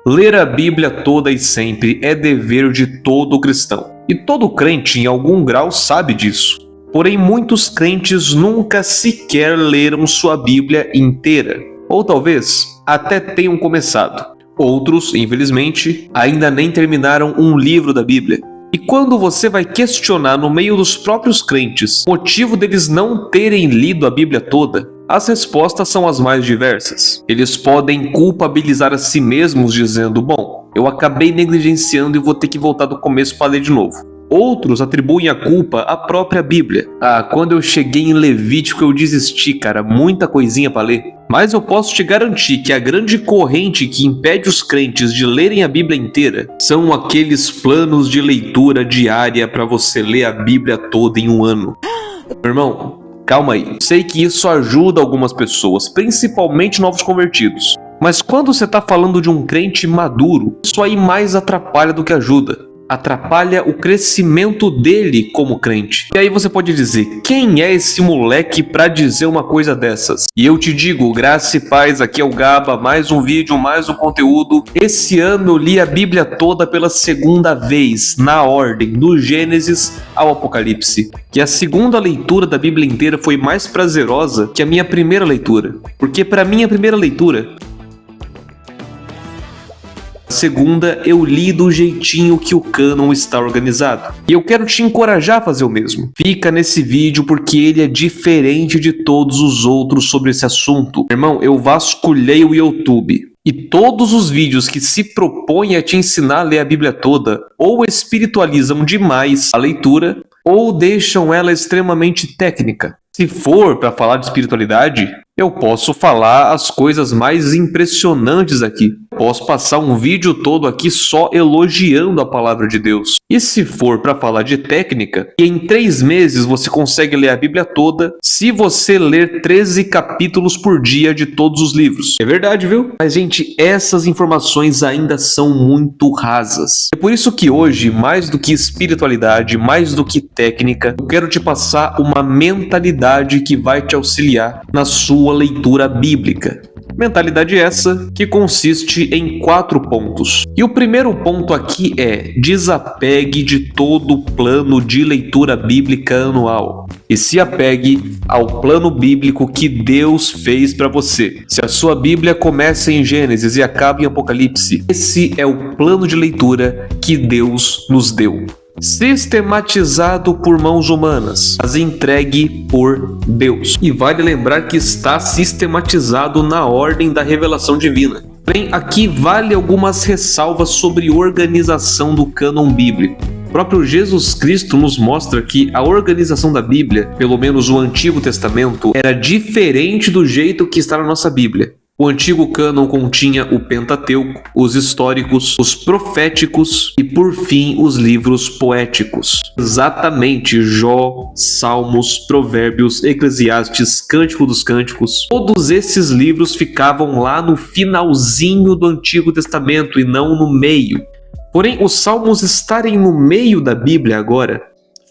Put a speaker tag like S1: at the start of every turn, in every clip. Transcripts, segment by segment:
S1: Ler a Bíblia toda e sempre é dever de todo cristão. E todo crente, em algum grau, sabe disso. Porém, muitos crentes nunca sequer leram sua Bíblia inteira. Ou talvez até tenham começado. Outros, infelizmente, ainda nem terminaram um livro da Bíblia. E quando você vai questionar no meio dos próprios crentes o motivo deles não terem lido a Bíblia toda, as respostas são as mais diversas. Eles podem culpabilizar a si mesmos dizendo: bom, eu acabei negligenciando e vou ter que voltar do começo para ler de novo. Outros atribuem a culpa à própria Bíblia. Quando eu cheguei em Levítico eu desisti, cara, muita coisinha para ler. Mas eu posso te garantir que a grande corrente que impede os crentes de lerem a Bíblia inteira são aqueles planos de leitura diária para você ler a Bíblia toda em um ano. Meu irmão, calma aí. Sei que isso ajuda algumas pessoas, principalmente novos convertidos. Mas quando você está falando de um crente maduro, isso aí mais atrapalha do que ajuda. Atrapalha o crescimento dele como crente. E aí você pode dizer: quem é esse moleque pra dizer uma coisa dessas? E eu te digo, graça e paz, aqui é o Gaba, mais um vídeo, mais um conteúdo. Esse ano eu li a Bíblia toda pela segunda vez, na ordem, do Gênesis ao Apocalipse. Que a segunda leitura da Bíblia inteira foi mais prazerosa que a minha primeira leitura. Porque pra minha primeira leitura, segunda, eu li do jeitinho que o cânon está organizado. E eu quero te encorajar a fazer o mesmo. Fica nesse vídeo porque ele é diferente de todos os outros sobre esse assunto. Irmão, eu vasculhei o YouTube. E todos os vídeos que se propõem a te ensinar a ler a Bíblia toda, ou espiritualizam demais a leitura, ou deixam ela extremamente técnica. Se for para falar de espiritualidade, eu posso falar as coisas mais impressionantes aqui. Posso passar um vídeo todo aqui só elogiando a palavra de Deus. E se for para falar de técnica, em 3 meses você consegue ler a Bíblia toda se você ler 13 capítulos por dia de todos os livros. É verdade, viu? Mas, gente, essas informações ainda são muito rasas. É por isso que hoje, mais do que espiritualidade, mais do que técnica, eu quero te passar uma mentalidade que vai te auxiliar na sua leitura bíblica. Mentalidade essa que consiste em 4 pontos. E o primeiro ponto aqui é: desapegue de todo o plano de leitura bíblica anual. E se apegue ao plano bíblico que Deus fez para você. Se a sua Bíblia começa em Gênesis e acaba em Apocalipse, esse é o plano de leitura que Deus nos deu. Sistematizado por mãos humanas, mas entregue por Deus. E vale lembrar que está sistematizado na ordem da revelação divina. Porém, aqui vale algumas ressalvas sobre organização do cânon bíblico. O próprio Jesus Cristo nos mostra que a organização da Bíblia, pelo menos o Antigo Testamento, era diferente do jeito que está na nossa Bíblia. O antigo cânon continha o Pentateuco, os históricos, os proféticos e, por fim, os livros poéticos. Exatamente, Jó, Salmos, Provérbios, Eclesiastes, Cântico dos Cânticos. Todos esses livros ficavam lá no finalzinho do Antigo Testamento e não no meio. Porém, os Salmos estarem no meio da Bíblia agora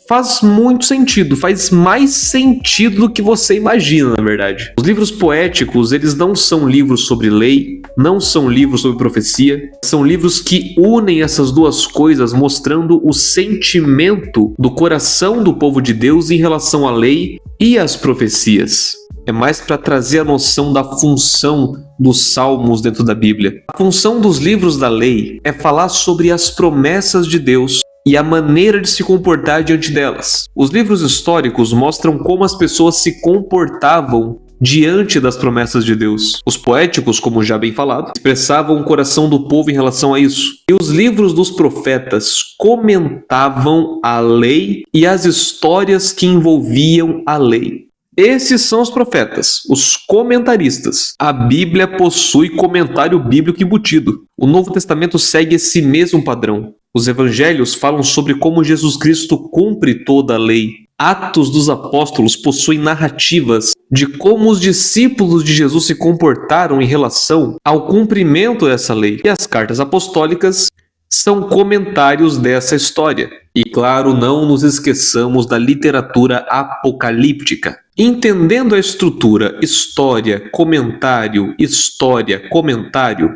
S1: faz muito sentido, faz mais sentido do que você imagina, na verdade. Os livros poéticos, eles não são livros sobre lei, não são livros sobre profecia, são livros que unem essas duas coisas, mostrando o sentimento do coração do povo de Deus em relação à lei e às profecias. É mais para trazer a noção da função dos salmos dentro da Bíblia. A função dos livros da lei é falar sobre as promessas de Deus e a maneira de se comportar diante delas. Os livros históricos mostram como as pessoas se comportavam diante das promessas de Deus. Os poéticos, como já bem falado, expressavam o coração do povo em relação a isso. E os livros dos profetas comentavam a lei e as histórias que envolviam a lei. Esses são os profetas, os comentaristas. A Bíblia possui comentário bíblico embutido. O Novo Testamento segue esse mesmo padrão. Os evangelhos falam sobre como Jesus Cristo cumpre toda a lei. Atos dos Apóstolos possuem narrativas de como os discípulos de Jesus se comportaram em relação ao cumprimento dessa lei. E as cartas apostólicas são comentários dessa história. E claro, não nos esqueçamos da literatura apocalíptica. Entendendo a estrutura história, comentário,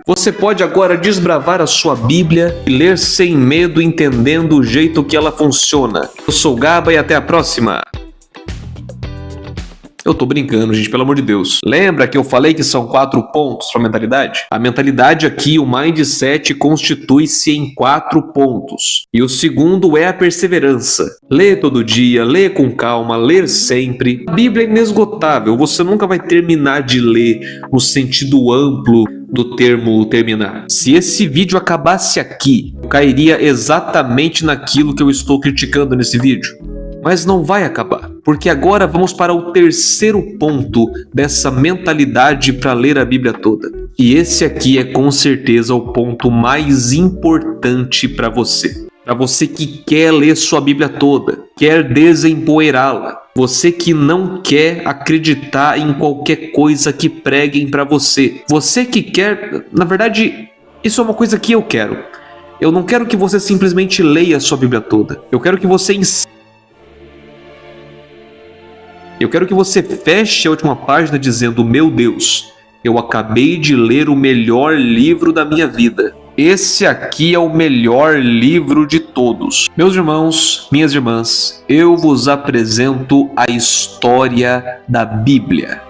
S1: você pode agora desbravar a sua Bíblia e ler sem medo, entendendo o jeito que ela funciona. Eu sou o Gaba e até a próxima! Eu tô brincando, gente, pelo amor de Deus. Lembra que eu falei que são 4 pontos para a mentalidade? A mentalidade aqui, o mindset, constitui-se em 4 pontos. E o segundo é a perseverança. Lê todo dia, lê com calma, ler sempre. A Bíblia é inesgotável, você nunca vai terminar de ler no sentido amplo do termo terminar. Se esse vídeo acabasse aqui, eu cairia exatamente naquilo que eu estou criticando nesse vídeo. Mas não vai acabar, porque agora vamos para o terceiro ponto dessa mentalidade para ler a Bíblia toda. E esse aqui é com certeza o ponto mais importante para você. Para você que quer ler sua Bíblia toda, quer desempoeirá-la. Você que não quer acreditar em qualquer coisa que preguem para você. Você que quer... Na verdade, isso é uma coisa que eu quero. Eu não quero que você simplesmente leia a sua Bíblia toda. Eu quero que você feche a última página dizendo: meu Deus, eu acabei de ler o melhor livro da minha vida. Esse aqui é o melhor livro de todos. Meus irmãos, minhas irmãs, eu vos apresento a história da Bíblia.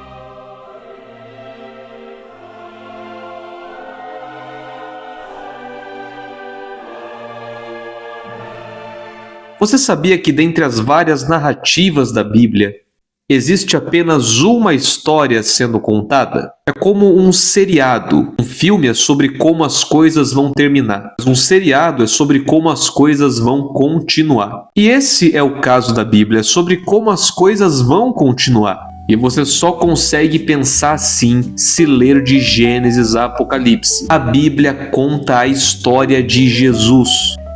S1: Você sabia que dentre as várias narrativas da Bíblia, existe apenas uma história sendo contada? É como um seriado. Um filme é sobre como as coisas vão terminar. Um seriado é sobre como as coisas vão continuar. E esse é o caso da Bíblia, sobre como as coisas vão continuar. E você só consegue pensar assim se ler de Gênesis a Apocalipse. A Bíblia conta a história de Jesus.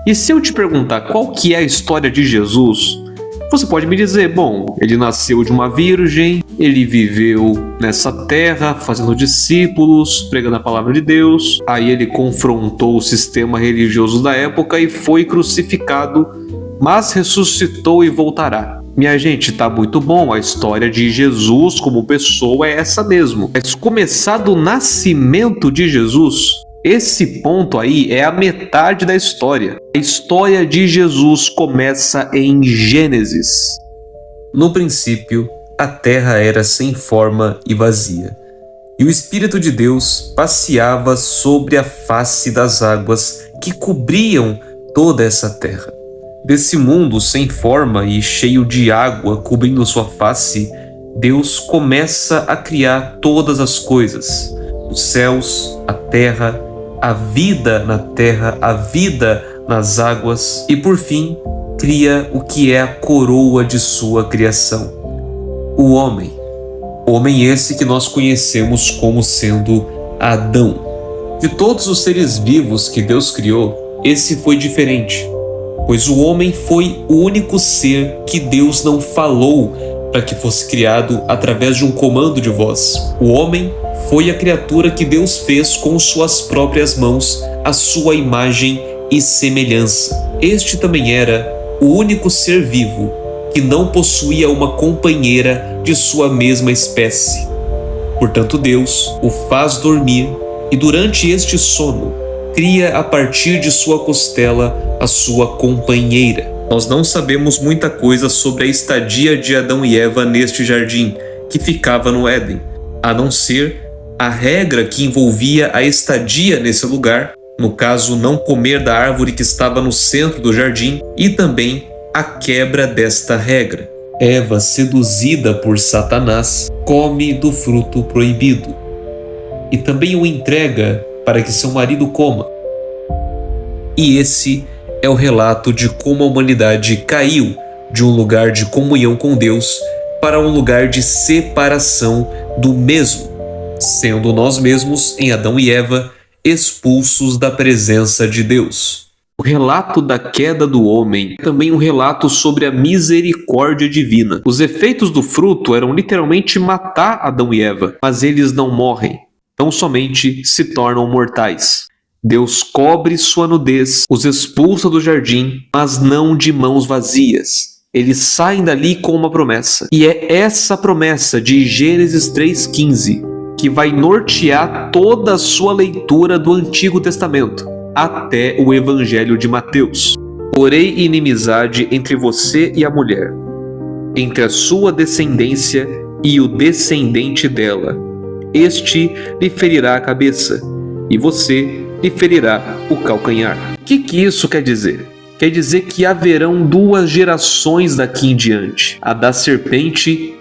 S1: E se eu te perguntar qual que é a história de Jesus, você pode me dizer: bom, ele nasceu de uma virgem, ele viveu nessa terra fazendo discípulos, pregando a palavra de Deus, aí ele confrontou o sistema religioso da época e foi crucificado, mas ressuscitou e voltará. Minha gente, tá muito bom, a história de Jesus como pessoa é essa mesmo. Mas começar do nascimento de Jesus, esse ponto aí é a metade da história. A história de Jesus começa em Gênesis. No princípio, a terra era sem forma e vazia, e o Espírito de Deus passeava sobre a face das águas que cobriam toda essa terra. Desse mundo sem forma e cheio de água cobrindo sua face, Deus começa a criar todas as coisas: os céus, a terra, a vida na terra, a vida nas águas e, por fim, cria o que é a coroa de sua criação: o homem. Homem esse que nós conhecemos como sendo Adão. De todos os seres vivos que Deus criou, esse foi diferente, pois o homem foi o único ser que Deus não falou para que fosse criado através de um comando de voz. O homem foi a criatura que Deus fez com suas próprias mãos, a sua imagem e semelhança. Este também era o único ser vivo que não possuía uma companheira de sua mesma espécie. Portanto, Deus o faz dormir e, durante este sono, cria a partir de sua costela a sua companheira. Nós não sabemos muita coisa sobre a estadia de Adão e Eva neste jardim, que ficava no Éden, a não ser a regra que envolvia a estadia nesse lugar, no caso, não comer da árvore que estava no centro do jardim, e também a quebra desta regra. Eva, seduzida por Satanás, come do fruto proibido e também o entrega para que seu marido coma. E esse é o relato de como a humanidade caiu de um lugar de comunhão com Deus para um lugar de separação do mesmo, sendo nós mesmos, em Adão e Eva, expulsos da presença de Deus. O relato da queda do homem é também um relato sobre a misericórdia divina. Os efeitos do fruto eram literalmente matar Adão e Eva, mas eles não morrem, tão somente se tornam mortais. Deus cobre sua nudez, os expulsa do jardim, mas não de mãos vazias. eles saem dali com uma promessa. E é essa promessa de Gênesis 3,15 que vai nortear toda a sua leitura do Antigo Testamento, até o Evangelho de Mateus. Porém, inimizade entre você e a mulher, entre a sua descendência e o descendente dela. Este lhe ferirá a cabeça, e você lhe ferirá o calcanhar. O que isso quer dizer? Quer dizer que haverão duas gerações daqui em diante. A da serpente,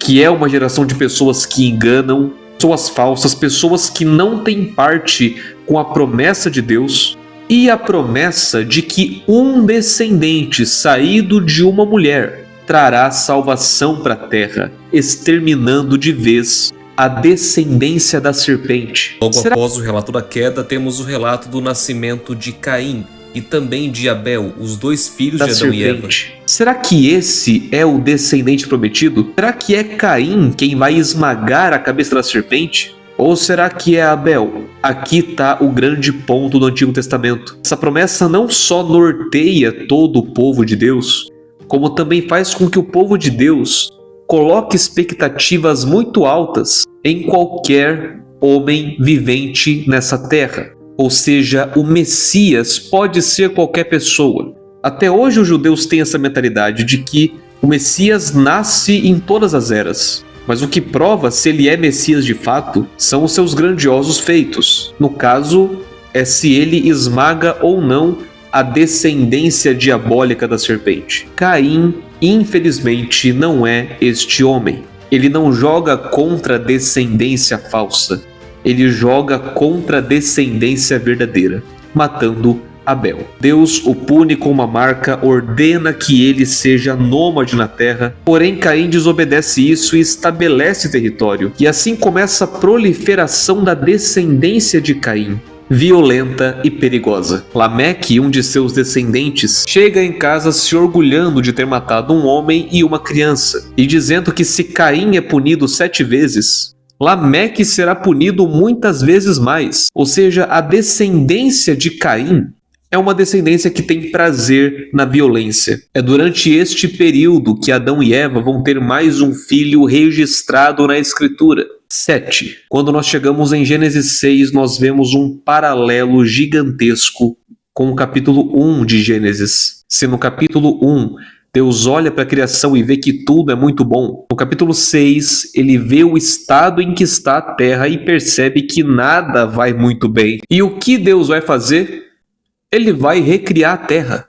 S1: que é uma geração de pessoas que enganam, pessoas falsas, pessoas que não têm parte com a promessa de Deus, e a promessa de que um descendente saído de uma mulher trará salvação para a terra, exterminando de vez a descendência da serpente.
S2: Logo após o relato da queda, temos o relato do nascimento de Caim e também de Abel, os dois filhos de Adão e Eva.
S1: Será que esse é o descendente prometido? Será que é Caim quem vai esmagar a cabeça da serpente? Ou será que é Abel? Aqui está o grande ponto do Antigo Testamento. Essa promessa não só norteia todo o povo de Deus, como também faz com que o povo de Deus coloque expectativas muito altas em qualquer homem vivente nessa terra. Ou seja, o Messias pode ser qualquer pessoa. Até hoje os judeus têm essa mentalidade de que o Messias nasce em todas as eras. Mas o que prova se ele é Messias de fato são os seus grandiosos feitos. No caso, é se ele esmaga ou não a descendência diabólica da serpente. Caim, infelizmente, não é este homem. Ele não joga contra a descendência falsa. Ele joga contra a descendência verdadeira, matando Abel. Deus o pune com uma marca, ordena que ele seja nômade na terra, porém Caim desobedece isso e estabelece território. E assim começa a proliferação da descendência de Caim, violenta e perigosa. Lameque, um de seus descendentes, chega em casa se orgulhando de ter matado um homem e uma criança, e dizendo que se Caim é punido 7 vezes, Lameque será punido muitas vezes mais. Ou seja, a descendência de Caim é uma descendência que tem prazer na violência. É durante este período que Adão e Eva vão ter mais um filho registrado na Escritura. 7. Quando nós chegamos em Gênesis 6, nós vemos um paralelo gigantesco com o capítulo 1 de Gênesis. Se no capítulo 1 Deus olha para a criação e vê que tudo é muito bom, no capítulo 6 ele vê o estado em que está a terra e percebe que nada vai muito bem. E o que Deus vai fazer? Ele vai recriar a terra.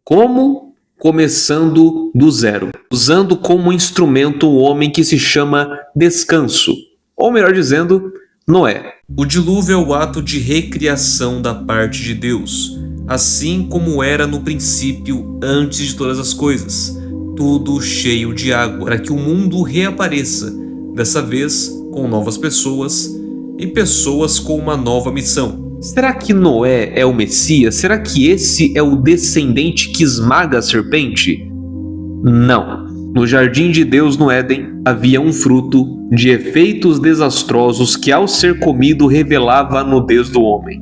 S1: Como? Começando do zero, usando como instrumento um homem que se chama descanso, ou melhor dizendo, Noé.
S2: O dilúvio é o ato de recriação da parte de Deus, assim como era no princípio, antes de todas as coisas, tudo cheio de água, para que o mundo reapareça, dessa vez com novas pessoas e pessoas com uma nova missão.
S1: Será que Noé é o Messias? Será que esse é o descendente que esmaga a serpente? Não. No jardim de Deus no Éden havia um fruto de efeitos desastrosos que ao ser comido revelava a nudez do homem.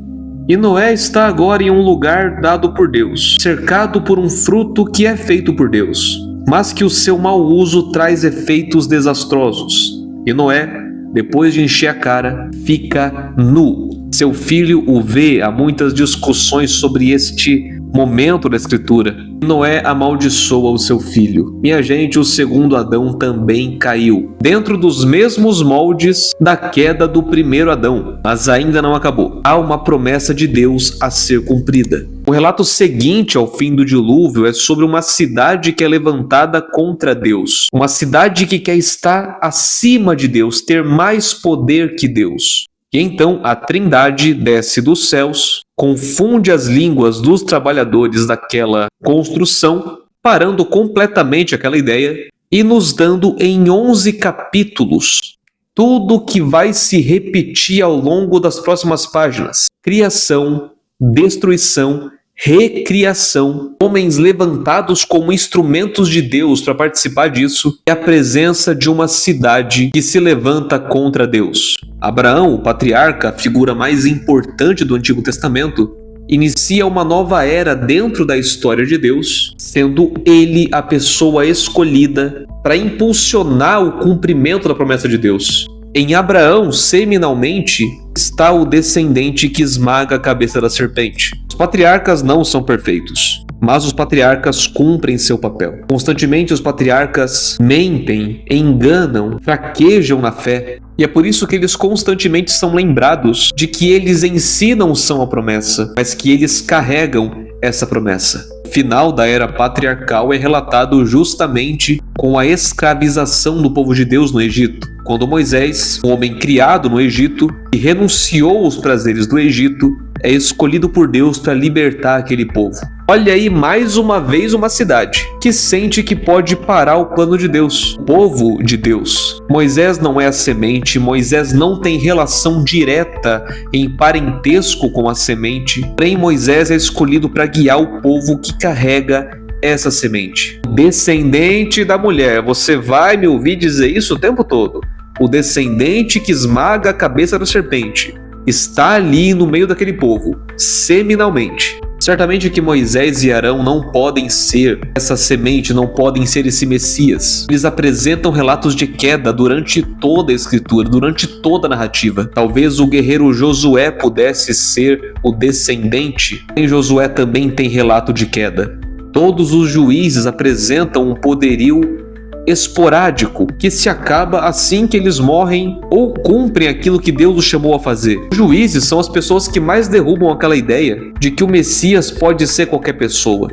S1: E Noé está agora em um lugar dado por Deus, cercado por um fruto que é feito por Deus, mas que o seu mau uso traz efeitos desastrosos. E Noé, depois de encher a cara, fica nu. Seu filho o vê, há muitas discussões sobre este momento da Escritura. Noé amaldiçoa o seu filho. Minha gente, o segundo Adão também caiu, dentro dos mesmos moldes da queda do primeiro Adão. Mas ainda não acabou. Há uma promessa de Deus a ser cumprida. O relato seguinte ao fim do dilúvio é sobre uma cidade que é levantada contra Deus. Uma cidade que quer estar acima de Deus, ter mais poder que Deus. E então a Trindade desce dos céus, confunde as línguas dos trabalhadores daquela construção, parando completamente aquela ideia e nos dando em 11 capítulos tudo que vai se repetir ao longo das próximas páginas: criação, destruição, recriação, homens levantados como instrumentos de Deus para participar disso, e a presença de uma cidade que se levanta contra Deus. Abraão, o patriarca, a figura mais importante do Antigo Testamento, inicia uma nova era dentro da história de Deus, sendo ele a pessoa escolhida para impulsionar o cumprimento da promessa de Deus. Em Abraão, seminalmente, está o descendente que esmaga a cabeça da serpente. Os patriarcas não são perfeitos, mas os patriarcas cumprem seu papel. Constantemente os patriarcas mentem, enganam, fraquejam na fé. E é por isso que eles constantemente são lembrados de que eles em si não são a promessa, mas que eles carregam essa promessa. O final da era patriarcal é relatado justamente com a escravização do povo de Deus no Egito. Quando Moisés, um homem criado no Egito, e renunciou aos prazeres do Egito, é escolhido por Deus para libertar aquele povo. Olha aí mais uma vez uma cidade que sente que pode parar o plano de Deus, o povo de Deus. Moisés não é a semente, Moisés não tem relação direta em parentesco com a semente, porém Moisés é escolhido para guiar o povo que carrega essa semente. Descendente da mulher, você vai me ouvir dizer isso o tempo todo. O descendente que esmaga a cabeça da serpente está ali no meio daquele povo, seminalmente. Certamente que Moisés e Arão não podem ser essa semente, não podem ser esse Messias. Eles apresentam relatos de queda durante toda a escritura, durante toda a narrativa. Talvez o guerreiro Josué pudesse ser o descendente. Em Josué também tem relato de queda. Todos os juízes apresentam um poderio esporádico que se acaba assim que eles morrem ou cumprem aquilo que Deus os chamou a fazer. Os juízes são as pessoas que mais derrubam aquela ideia de que o Messias pode ser qualquer pessoa,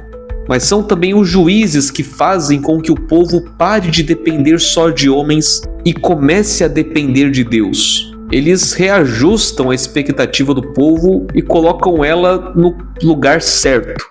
S1: mas são também os juízes que fazem com que o povo pare de depender só de homens e comece a depender de Deus. Eles reajustam a expectativa do povo e colocam ela no lugar certo.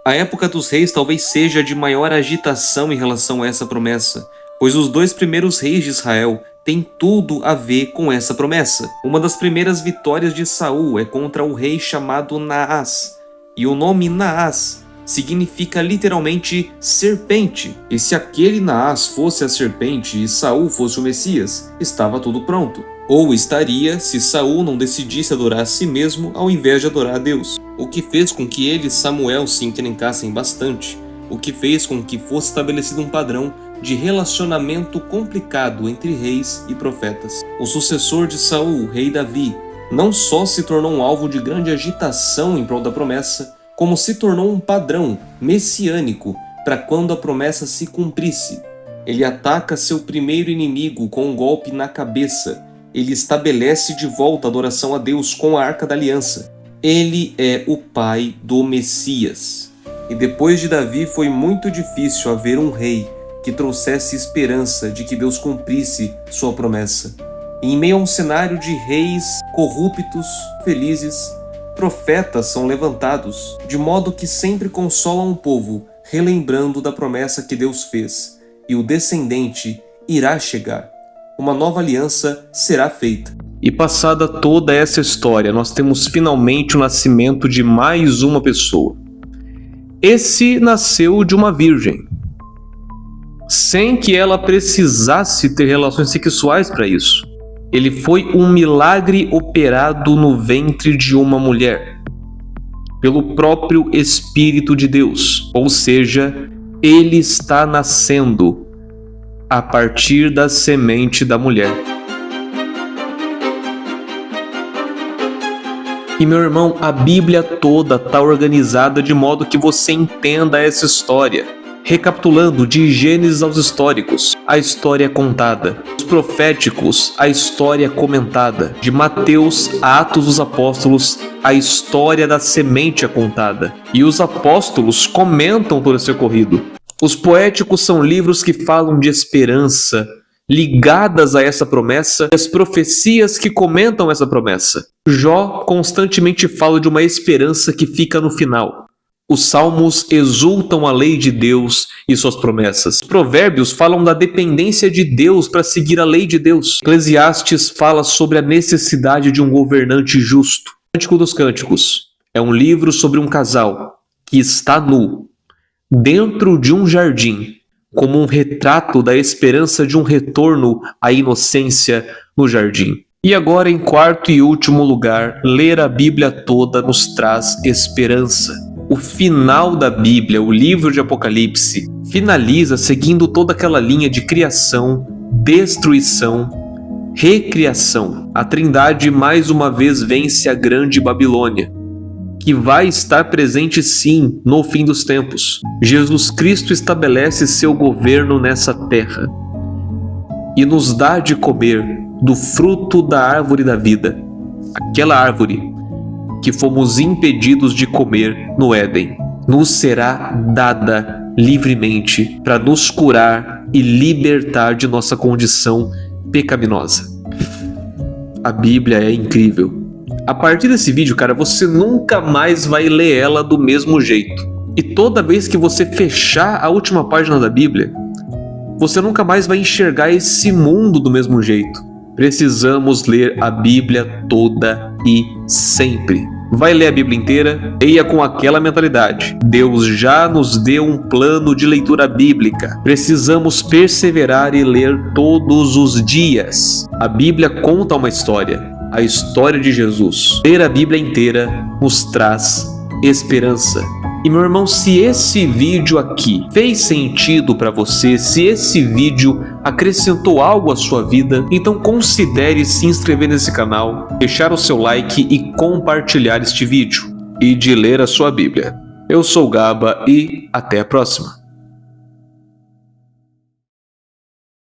S2: A época dos reis talvez seja a de maior agitação em relação a essa promessa, pois os 2 primeiros reis de Israel têm tudo a ver com essa promessa. Uma das primeiras vitórias de Saul é contra o rei chamado Naás, e o nome Naás significa literalmente serpente. E se aquele Naás fosse a serpente e Saul fosse o Messias, estava tudo pronto. Ou estaria se Saul não decidisse adorar a si mesmo ao invés de adorar a Deus. O que fez com que ele e Samuel se encrencassem bastante. O que fez com que fosse estabelecido um padrão de relacionamento complicado entre reis e profetas. O sucessor de Saul, o rei Davi, não só se tornou um alvo de grande agitação em prol da promessa, como se tornou um padrão messiânico para quando a promessa se cumprisse. Ele ataca seu primeiro inimigo com um golpe na cabeça. Ele estabelece de volta a adoração a Deus com a Arca da Aliança. Ele é o pai do Messias. E depois de Davi foi muito difícil haver um rei que trouxesse esperança de que Deus cumprisse sua promessa. E em meio a um cenário de reis corruptos, felizes, profetas são levantados, de modo que sempre consolam o povo, relembrando da promessa que Deus fez. E o descendente irá chegar. Uma nova aliança será feita.
S1: E passada toda essa história, nós temos finalmente o nascimento de mais uma pessoa. Esse nasceu de uma virgem, sem que ela precisasse ter relações sexuais para isso. Ele foi um milagre operado no ventre de uma mulher, pelo próprio Espírito de Deus. Ou seja, ele está nascendo a partir da semente da mulher. E meu irmão, a Bíblia toda está organizada de modo que você entenda essa história. Recapitulando, de Gênesis aos históricos, a história é contada. Os proféticos, a história é comentada. De Mateus a Atos dos Apóstolos, a história da semente é contada. E os apóstolos comentam todo esse ocorrido. Os poéticos são livros que falam de esperança, ligadas a essa promessa, e as profecias que comentam essa promessa. Jó constantemente fala de uma esperança que fica no final. Os salmos exultam a lei de Deus e suas promessas. Os provérbios falam da dependência de Deus para seguir a lei de Deus. Eclesiastes fala sobre a necessidade de um governante justo. Cântico dos Cânticos é um livro sobre um casal que está nu, dentro de um jardim, como um retrato da esperança de um retorno à inocência no jardim. E agora, em quarto e último lugar, ler a Bíblia toda nos traz esperança. O final da Bíblia, o livro de Apocalipse, finaliza seguindo toda aquela linha de criação, destruição, recriação. A Trindade mais uma vez vence a grande Babilônia, que vai estar presente sim no fim dos tempos. Jesus Cristo estabelece seu governo nessa terra e nos dá de comer do fruto da árvore da vida, aquela árvore que fomos impedidos de comer no Éden. Nos será dada livremente para nos curar e libertar de nossa condição pecaminosa. A Bíblia é incrível. A partir desse vídeo, cara, você nunca mais vai ler ela do mesmo jeito. E toda vez que você fechar a última página da Bíblia, você nunca mais vai enxergar esse mundo do mesmo jeito. Precisamos ler a Bíblia toda e sempre. Vai ler a Bíblia inteira? Leia com aquela mentalidade. Deus já nos deu um plano de leitura bíblica. Precisamos perseverar e ler todos os dias. A Bíblia conta uma história, a história de Jesus. Ler a Bíblia inteira nos traz esperança. E meu irmão, se esse vídeo aqui fez sentido para você, se esse vídeo acrescentou algo à sua vida, então considere se inscrever nesse canal, deixar o seu like e compartilhar este vídeo. E de ler a sua Bíblia. Eu sou o Gaba e até a próxima.